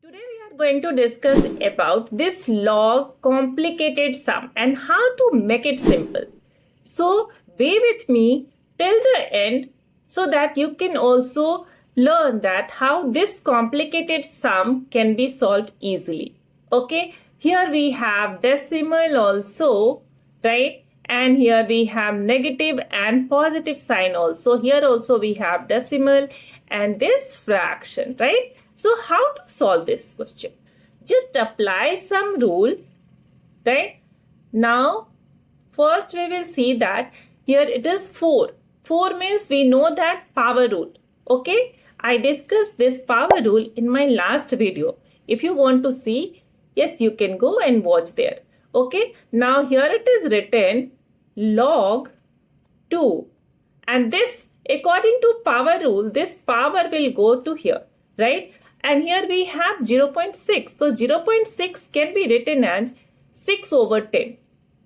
Today we are going to discuss about this log complicated sum and how to make it simple. So be with me till the end so that you can also learn that how this complicated sum can be solved easily. Okay, here we have decimal also, right? And here we have negative and positive sign also. Here also we have decimal and this fraction, right? So how to solve this question? Just apply some rule, right? Now, first we will see that here it is 4. 4 means we know that power rule. Okay? I discussed this power rule in my last video. If you want to see, yes, you can go and watch there. Okay? Now here it is written log 2. And this, according to power rule, this power will go to here, right? And here we have 0.6. So 0.6 can be written as 6 over 10.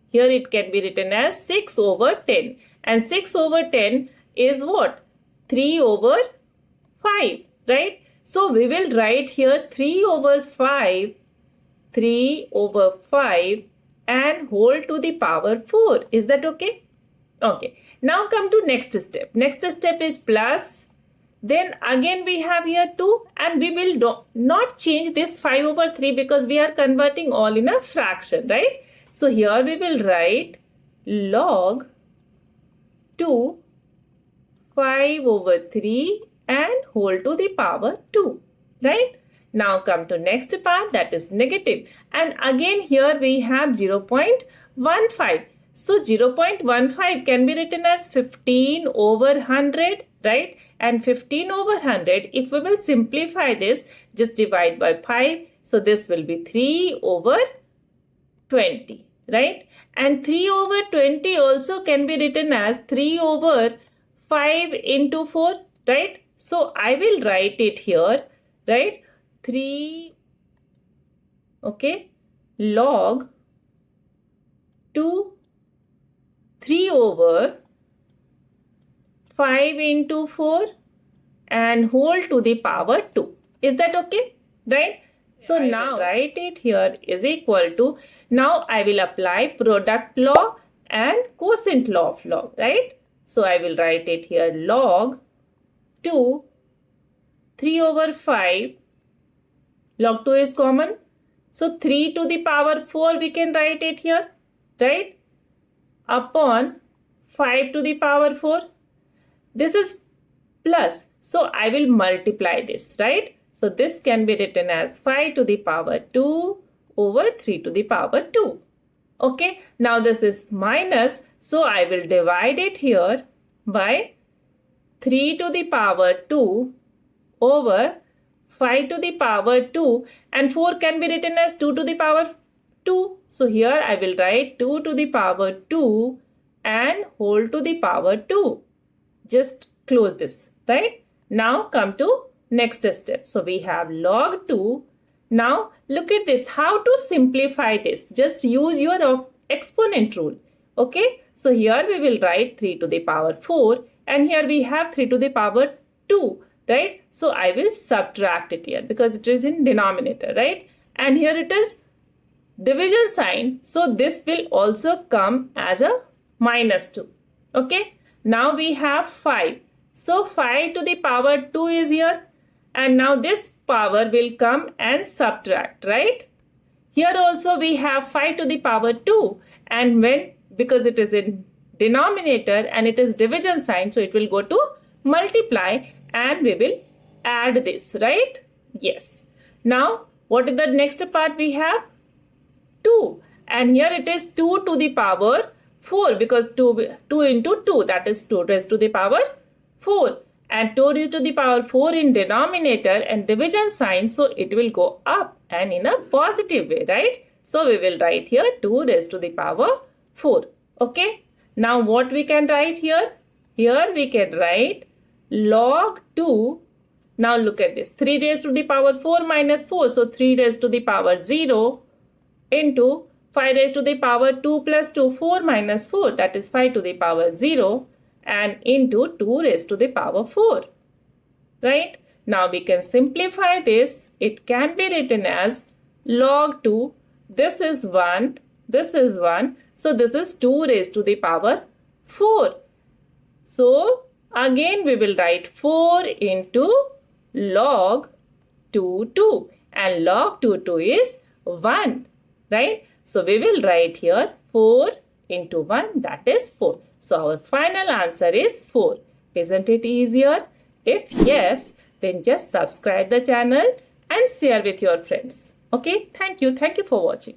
Here it can be written as 6 over 10. And 6 over 10 is what? 3 over 5, right? So we will write here 3 over 5, 3 over 5 and whole to the power 4. Is that okay? Okay. Now come to next step. Next step is plus. Then again we have here 2 and we will not change this 5 over 3 because we are converting all in a fraction, right? So here we will write log 2 5 over 3 and whole to the power 2, right? Now come to next part, that is negative. And again here we have 0.15. So 0.15 can be written as 15 over 100, right? And 15 over 100, if we will simplify this, just divide by 5. So this will be 3 over 20, right? And 3 over 20 also can be written as 3 over 5 into 4, right? So I will write it here, right? 3, okay, log 2, 3 over 5 into 4 and whole to the power 2. Is that okay? Right? So now write it here is equal to, now I will apply product law and quotient law of log, right? So I will write it here log 2, 3 over 5, log 2 is common. So 3 to the power 4 we can write it here, right? Upon 5 to the power 4. This is plus. So I will multiply this, right? So this can be written as 5 to the power 2 over 3 to the power 2. Okay. Now this is minus. So I will divide it here by 3 to the power 2 over 5 to the power 2 and 4 can be written as 2 to the power 2. So here I will write 2 to the power 2 and whole to the power 2. Just close this, right? Now come to next step. So we have log 2. Now look at this. How to simplify this? Just use your exponent rule. Okay. So here we will write 3 to the power 4 and here we have 3 to the power 2, right? So I will subtract it here because it is in denominator, right? And here it is division sign. So this will also come as a minus 2. Okay. Now we have 5. So 5 to the power 2 is here. And now this power will come and subtract, right? Here also we have 5 to the power 2. And because it is in denominator and it is division sign, so it will go to multiply and we will add this, right? Yes. Now what is the next part we have? 2. And here it is 2 to the power 4 because 2 into 2, that is 2 raised to the power 4. And 2 raised to the power 4 in denominator and division sign, so it will go up and in a positive way, right? So we will write here 2 raised to the power 4. Okay. Now what we can write here? Here we can write log 2. Now look at this. 3 raised to the power 4 minus 4. So 3 raised to the power 0 into 5 raised to the power 2 plus 2, 4 minus 4, that is 5 to the power 0 and into 2 raised to the power 4, right? Now we can simplify this it can be written as log 2. This is 1. This is 1. So this is 2 raised to the power 4. So again we will write 4 into log 2 and log 2 is 1, right? So we will write here 4 into 1, that is 4. So our final answer is 4. Isn't it easier? If yes, then just subscribe the channel and share with your friends. Okay, thank you for watching.